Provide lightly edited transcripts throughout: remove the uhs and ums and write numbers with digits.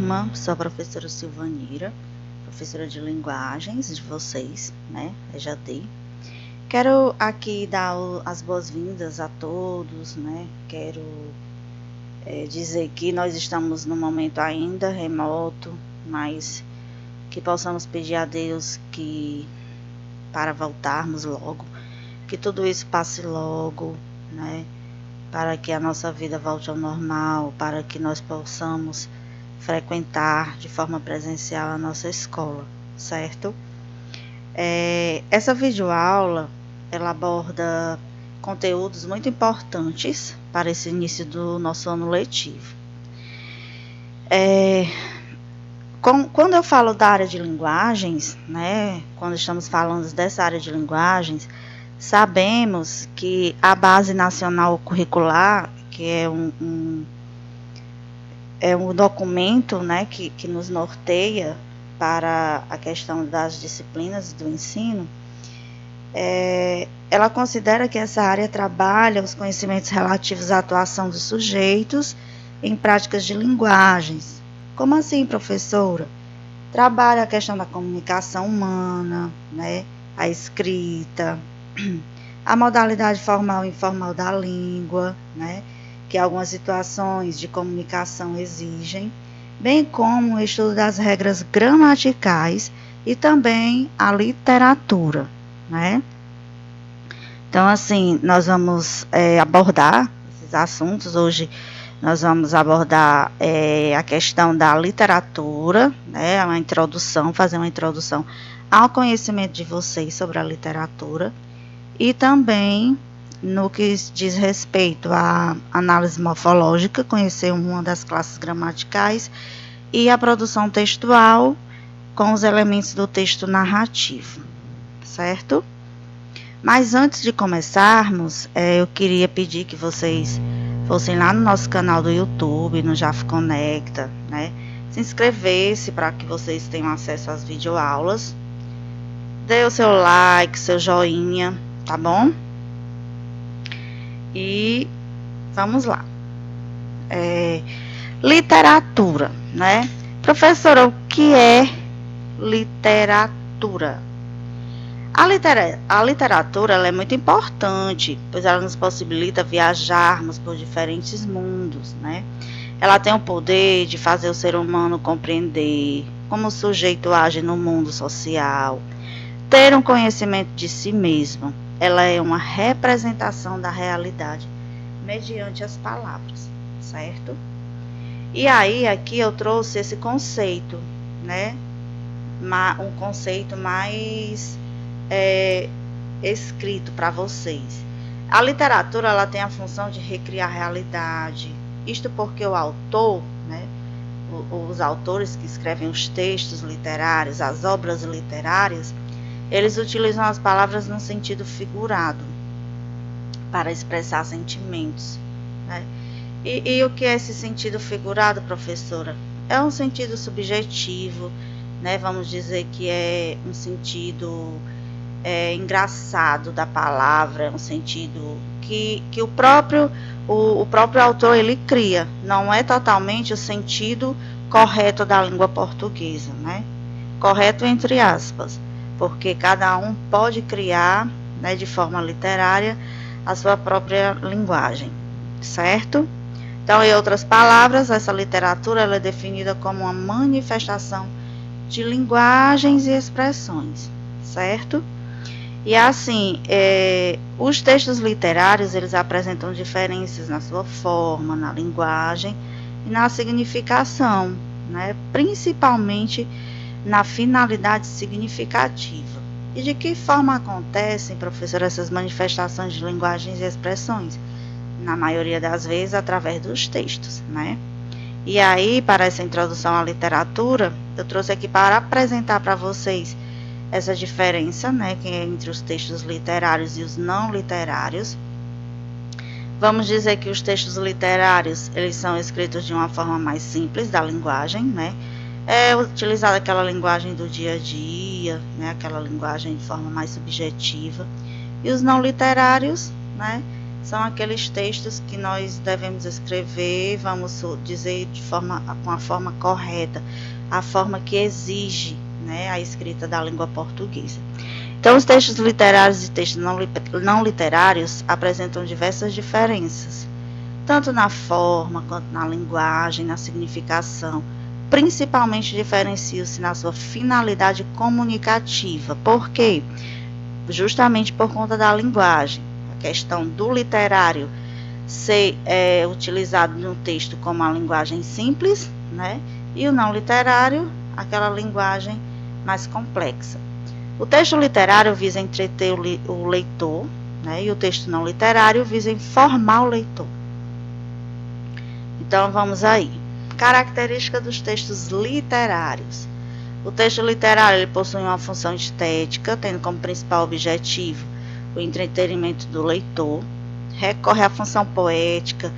turma, sou a professora Silvanira, professora de linguagens de vocês, né, EJD. Quero aqui dar as boas-vindas a todos, né, quero dizer que nós estamos no momento ainda remoto, mas que possamos pedir a Deus que para voltarmos logo, que tudo isso passe logo, né, para que a nossa vida volte ao normal, para que nós possamos frequentar de forma presencial a nossa escola, certo? Essa videoaula, ela aborda conteúdos muito importantes para esse início do nosso ano letivo. Quando eu falo da área de linguagens, né, quando estamos falando dessa área de linguagens, sabemos que a Base Nacional Curricular, que é um documento, né, que nos norteia para a questão das disciplinas do ensino, ela considera que essa área trabalha os conhecimentos relativos à atuação dos sujeitos em práticas de linguagens. Como assim, professora? Trabalha a questão da comunicação humana, né, a escrita, a modalidade formal e informal da língua, né, que algumas situações de comunicação exigem, bem como o estudo das regras gramaticais e também a literatura, né? Então, assim, nós vamos abordar esses assuntos. Hoje nós vamos abordar a questão da literatura, né? Uma introdução, fazer uma introdução ao conhecimento de vocês sobre a literatura e também no que diz respeito à análise morfológica, conhecer uma das classes gramaticais e a produção textual com os elementos do texto narrativo, certo? Mas antes de começarmos, eu queria pedir que vocês fossem lá no nosso canal do YouTube, no JAF Conecta, né? Se inscrevesse para que vocês tenham acesso às videoaulas. Dê o seu like, seu joinha, tá bom? E vamos lá. Literatura, né? Professora, o que é literatura? A literatura ela é muito importante, pois ela nos possibilita viajarmos por diferentes mundos, né? Ela tem o poder de fazer o ser humano compreender como o sujeito age no mundo social, ter um conhecimento de si mesmo. Ela é uma representação da realidade mediante as palavras, certo? E aí, aqui eu trouxe esse conceito, né? Um conceito mais escrito para vocês. A literatura ela tem a função de recriar a realidade. Isto porque o autor, né? Os autores que escrevem os textos literários, as obras literárias, eles utilizam as palavras no sentido figurado para expressar sentimentos, né? E o que é esse sentido figurado, professora? É um sentido subjetivo, né? Vamos dizer que é um sentido engraçado da palavra, um sentido que o próprio autor ele cria, não é totalmente o sentido correto da língua portuguesa, né? Correto entre aspas, porque cada um pode criar, né, de forma literária a sua própria linguagem, certo? Então, em outras palavras, essa literatura ela é definida como uma manifestação de linguagens e expressões, certo? E assim, os textos literários, eles apresentam diferenças na sua forma, na linguagem e na significação, né? Principalmente na finalidade significativa. E de que forma acontecem, professora, essas manifestações de linguagens e expressões? Na maioria das vezes, através dos textos, né? E aí, para essa introdução à literatura, eu trouxe aqui para apresentar para vocês essa diferença, né, que é entre os textos literários e os não literários. Vamos dizer que os textos literários, eles são escritos de uma forma mais simples da linguagem, né? É utilizada aquela linguagem do dia a dia, né, aquela linguagem de forma mais subjetiva. E os não literários, né, são aqueles textos que nós devemos escrever, vamos dizer, com a forma correta, a forma que exige, né, a escrita da língua portuguesa. Então, os textos literários e textos não literários apresentam diversas diferenças, tanto na forma quanto na linguagem, na significação. Principalmente diferenciam-se na sua finalidade comunicativa. Por quê? Justamente por conta da linguagem. A questão do literário ser utilizado no texto como a linguagem simples, né? E o não literário, aquela linguagem mais complexa. O texto literário visa entreter o leitor, né? E o texto não literário visa informar o leitor. Então, vamos aí. Característica dos textos literários. O texto literário ele possui uma função estética, tendo como principal objetivo o entretenimento do leitor. Recorre à função poética,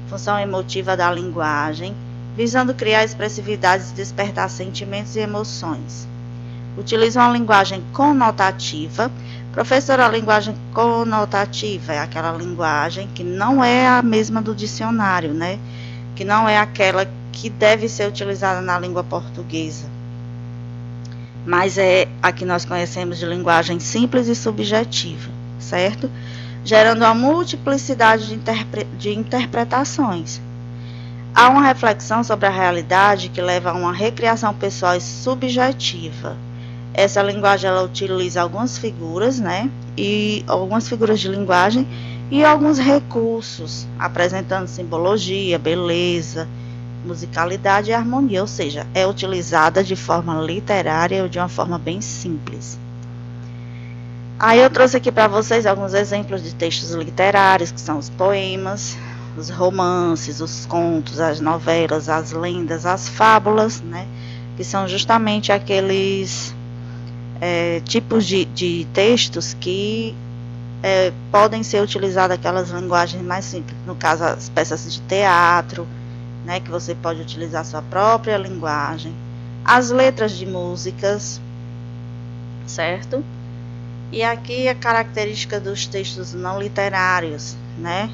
função emotiva da linguagem, visando criar expressividades e despertar sentimentos e emoções. Utiliza uma linguagem conotativa. Professora, a linguagem conotativa é aquela linguagem que não é a mesma do dicionário, né? Que não é aquela que deve ser utilizada na língua portuguesa, mas é a que nós conhecemos de linguagem simples e subjetiva, certo? Gerando uma multiplicidade de interpretações. Há uma reflexão sobre a realidade que leva a uma recriação pessoal e subjetiva. Essa linguagem ela utiliza algumas figuras, né? E algumas figuras de linguagem e alguns recursos, apresentando simbologia, beleza, musicalidade e harmonia, ou seja, é utilizada de forma literária ou de uma forma bem simples. Aí eu trouxe aqui para vocês alguns exemplos de textos literários, que são os poemas, os romances, os contos, as novelas, as lendas, as fábulas, né? Que são justamente aqueles tipos de textos que podem ser utilizadas aquelas linguagens mais simples, no caso as peças de teatro, né, que você pode utilizar sua própria linguagem, as letras de músicas, certo? E aqui a característica dos textos não literários, né?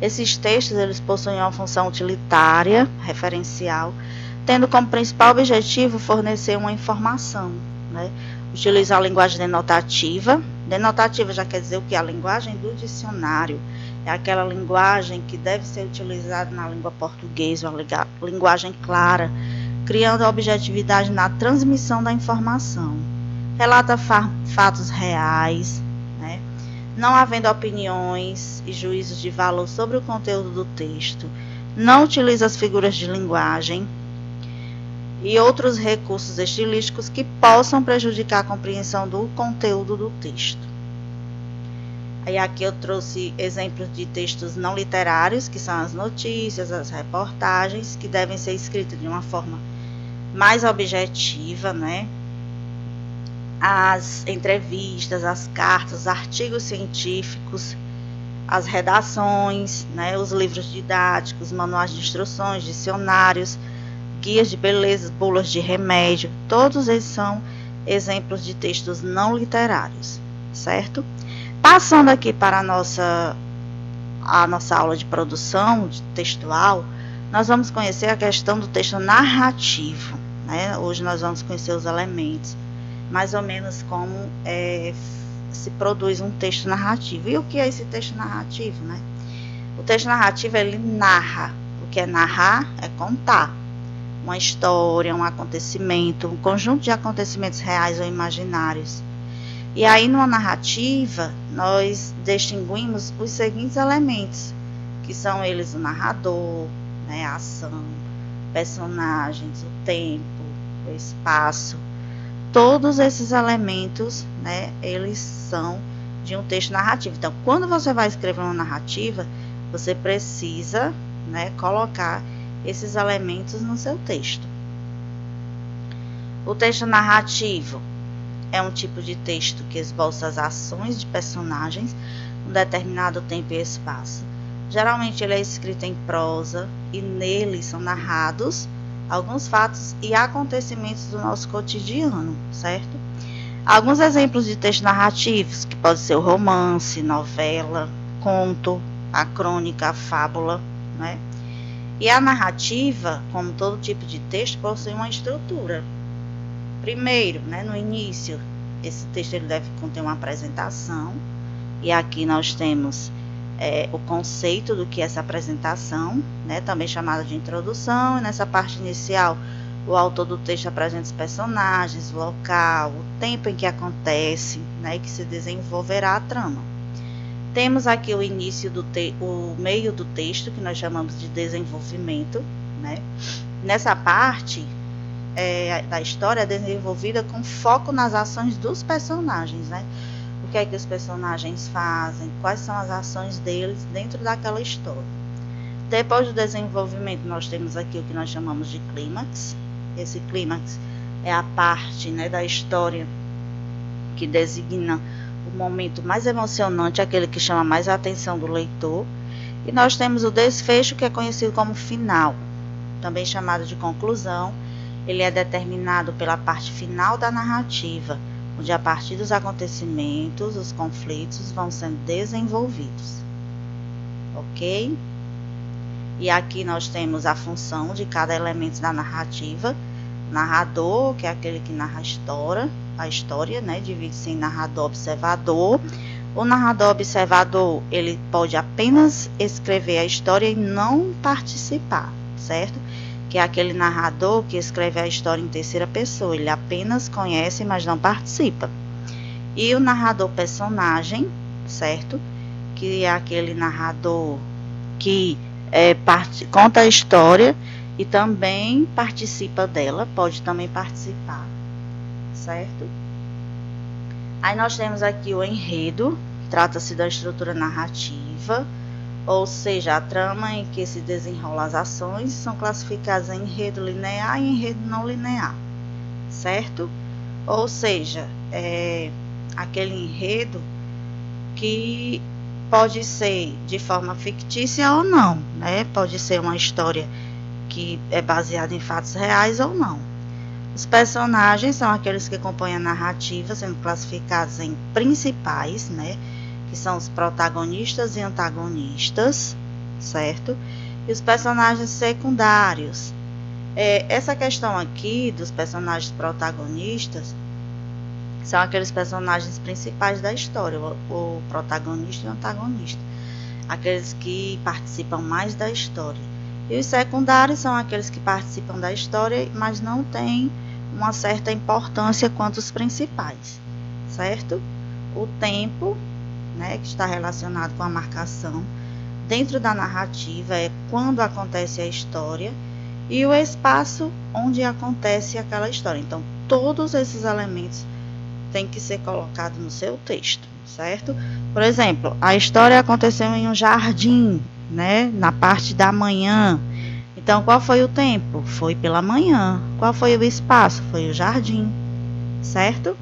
Esses textos eles possuem uma função utilitária, referencial, tendo como principal objetivo fornecer uma informação, né? Utiliza a linguagem denotativa. Denotativa já quer dizer o que? A linguagem do dicionário. É aquela linguagem que deve ser utilizada na língua portuguesa, uma linguagem clara, criando a objetividade na transmissão da informação. Relata fatos reais, né? Não havendo opiniões e juízos de valor sobre o conteúdo do texto. Não utiliza as figuras de linguagem e outros recursos estilísticos que possam prejudicar a compreensão do conteúdo do texto. Aí aqui eu trouxe exemplos de textos não literários, que são as notícias, as reportagens, que devem ser escritas de uma forma mais objetiva, né? As entrevistas, as cartas, os artigos científicos, as redações, né? Os livros didáticos, manuais de instruções, dicionários, guias de beleza, bulas de remédio, todos eles são exemplos de textos não literários, certo? Passando aqui para a nossa aula de produção textual, nós vamos conhecer a questão do texto narrativo, né? Hoje nós vamos conhecer os elementos, mais ou menos como se produz um texto narrativo. E o que é esse texto narrativo, né? O texto narrativo, ele narra. O que é narrar é contar uma história, um acontecimento, um conjunto de acontecimentos reais ou imaginários. E aí, numa narrativa, nós distinguimos os seguintes elementos, que são eles o narrador, né, a ação, personagens, o tempo, o espaço. Todos esses elementos, né, eles são de um texto narrativo. Então, quando você vai escrever uma narrativa, você precisa, né, colocar esses elementos no seu texto. O texto narrativo é um tipo de texto que esboça as ações de personagens em um determinado tempo e espaço. Geralmente ele é escrito em prosa e nele são narrados alguns fatos e acontecimentos do nosso cotidiano, certo? Alguns exemplos de textos narrativos, que pode ser o romance, novela, conto, a crônica, a fábula, né? E a narrativa, como todo tipo de texto, possui uma estrutura. Primeiro, né, no início, esse texto ele deve conter uma apresentação, e aqui nós temos o conceito do que é essa apresentação, né, também chamada de introdução, e nessa parte inicial o autor do texto apresenta os personagens, o local, o tempo em que acontece, né, que se desenvolverá a trama. Temos aqui o início o meio do texto, que nós chamamos de desenvolvimento, né? Nessa parte da história é desenvolvida com foco nas ações dos personagens, né? O que é que os personagens fazem, quais são as ações deles dentro daquela história. Depois do desenvolvimento, nós temos aqui o que nós chamamos de clímax. Esse clímax é a parte, né, da história que designa o momento mais emocionante, aquele que chama mais a atenção do leitor. E nós temos o desfecho, que é conhecido como final, também chamado de conclusão. Ele é determinado pela parte final da narrativa, onde a partir dos acontecimentos, os conflitos vão sendo desenvolvidos. Ok? E aqui nós temos a função de cada elemento da narrativa. Narrador, que é aquele que narra a história, né, divide-se em narrador-observador. O narrador-observador, ele pode apenas escrever a história e não participar, certo? Que é aquele narrador que escreve a história em terceira pessoa, ele apenas conhece, mas não participa. E o narrador-personagem, certo? Que é aquele narrador que conta a história e também participa dela, pode também participar, certo? Aí nós temos aqui o enredo, trata-se da estrutura narrativa, ou seja, a trama em que se desenrolam as ações são classificadas em enredo linear e enredo não linear, certo? Ou seja, aquele enredo que pode ser de forma fictícia ou não, né? Pode ser uma história que é baseada em fatos reais ou não. Os personagens são aqueles que compõem a narrativa, sendo classificados em principais, né? Que são os protagonistas e antagonistas, certo? E os personagens secundários. Essa questão aqui dos personagens protagonistas são aqueles personagens principais da história, o protagonista e o antagonista, aqueles que participam mais da história. E os secundários são aqueles que participam da história, mas não têm uma certa importância quanto os principais, certo? O tempo, né, que está relacionado com a marcação dentro da narrativa, é quando acontece a história, e o espaço onde acontece aquela história. Então, todos esses elementos têm que ser colocados no seu texto, certo? Por exemplo, a história aconteceu em um jardim, né, na parte da manhã. Então, qual foi o tempo? Foi pela manhã. Qual foi o espaço? Foi o jardim, certo?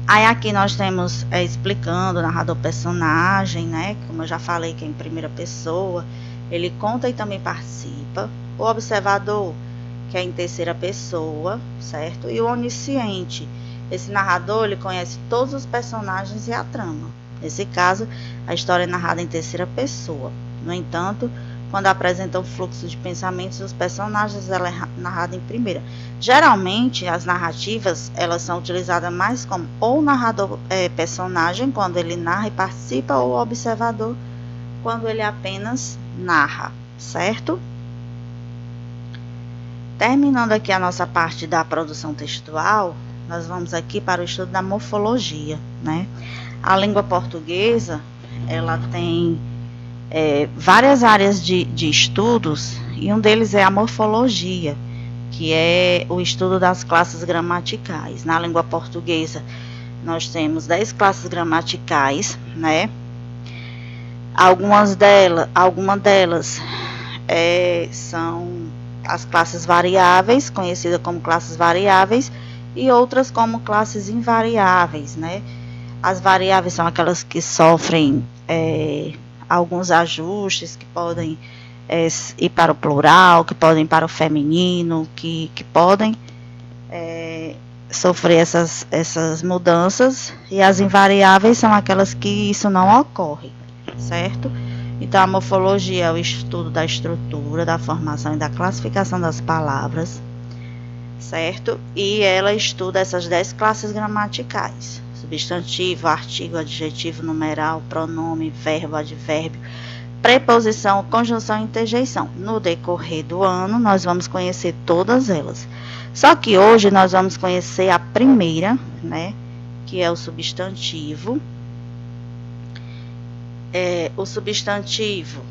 Aí aqui nós temos explicando o narrador-personagem, né? Como eu já falei, que é em primeira pessoa. Ele conta e também participa. O observador, que é em terceira pessoa, certo? E o onisciente. Esse narrador, ele conhece todos os personagens e a trama. Nesse caso, a história é narrada em terceira pessoa. No entanto, quando apresenta o fluxo de pensamentos dos personagens, ela é narrada em primeira. Geralmente, as narrativas, elas são utilizadas mais como ou narrador personagem, quando ele narra e participa, ou observador, quando ele apenas narra, certo? Terminando aqui a nossa parte da produção textual, nós vamos aqui para o estudo da morfologia, né? A língua portuguesa, ela tem várias áreas de estudos, e um deles é a morfologia, que é o estudo das classes gramaticais. Na língua portuguesa, nós temos 10 classes gramaticais, né? Algumas delas são as classes variáveis, conhecidas como classes variáveis, e outras como classes invariáveis, né? As variáveis são aquelas que sofrem alguns ajustes, que podem ir para o plural, que podem ir para o feminino, que podem sofrer essas mudanças, e as invariáveis são aquelas que isso não ocorre. certo? Então, a morfologia é o estudo da estrutura, da formação e da classificação das palavras, certo? E ela estuda essas 10 classes gramaticais: substantivo, artigo, adjetivo, numeral, pronome, verbo, advérbio, preposição, conjunção e interjeição. No decorrer do ano, nós vamos conhecer todas elas. Só que hoje nós vamos conhecer a primeira, né? Que é o substantivo. O substantivo,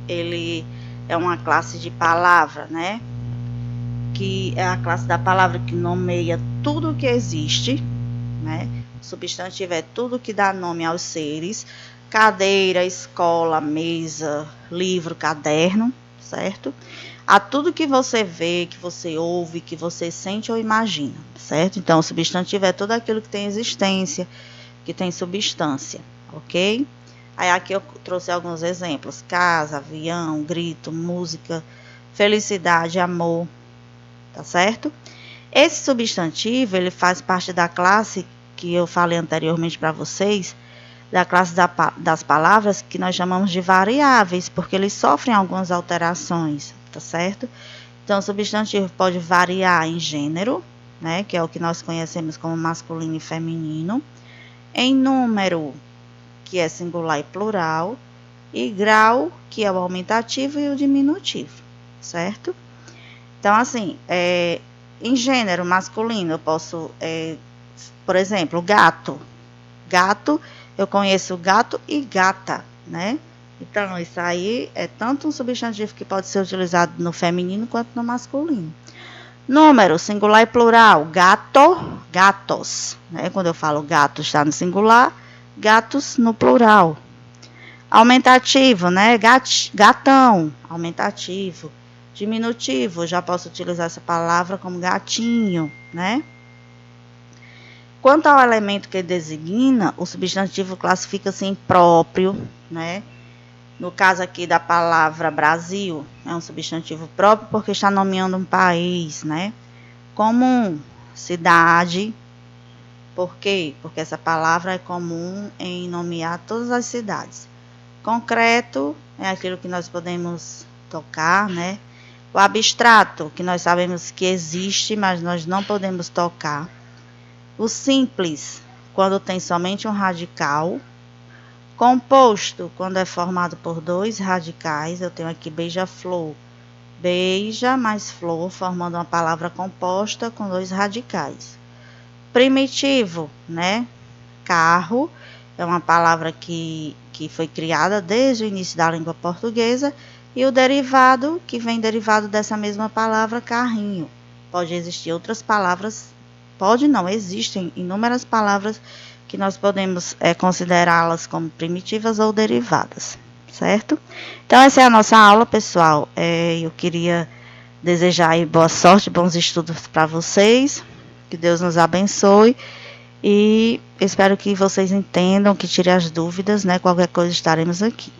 ele é uma classe de palavra, né? Que é a classe da palavra que nomeia tudo que existe, né? O substantivo é tudo que dá nome aos seres: cadeira, escola, mesa, livro, caderno, certo? A tudo que você vê, que você ouve, que você sente ou imagina, certo? Então, o substantivo é tudo aquilo que tem existência, que tem substância, ok? Aí aqui eu trouxe alguns exemplos: casa, avião, grito, música, felicidade, amor, tá certo? Esse substantivo, ele faz parte da classe que eu falei anteriormente para vocês, da classe das palavras que nós chamamos de variáveis, porque eles sofrem algumas alterações, tá certo? Então, o substantivo pode variar em gênero, né, que é o que nós conhecemos como masculino e feminino, em número, que é singular e plural, e grau, que é o aumentativo e o diminutivo, certo? Então, assim, em gênero masculino, eu posso, por exemplo, gato. Gato, eu conheço gato e gata, né? Então, isso aí é tanto um substantivo que pode ser utilizado no feminino quanto no masculino. Número, singular e plural: gato, gatos, né? Quando eu falo gato está no singular, gatos no plural. Aumentativo, né? Gatão, aumentativo. Diminutivo, já posso utilizar essa palavra como gatinho, né? Quanto ao elemento que designa, o substantivo classifica-se em próprio, né? No caso aqui da palavra Brasil, é um substantivo próprio porque está nomeando um país, né? Comum, cidade. Por quê? Porque essa palavra é comum em nomear todas as cidades. Concreto é aquilo que nós podemos tocar, né? O abstrato, que nós sabemos que existe, mas nós não podemos tocar. O simples, quando tem somente um radical. Composto, quando é formado por 2 radicais. Eu tenho aqui beija-flor. Beija mais flor, formando uma palavra composta com 2 radicais. Primitivo, né? Carro é uma palavra que foi criada desde o início da língua portuguesa. E o derivado, que vem derivado dessa mesma palavra, carrinho. Pode existir outras palavras, pode não, existem inúmeras palavras que nós podemos considerá-las como primitivas ou derivadas, certo? Então, essa é a nossa aula, pessoal. Eu queria desejar aí boa sorte, bons estudos para vocês, que Deus nos abençoe e espero que vocês entendam, que tirem as dúvidas, né? Qualquer coisa estaremos aqui.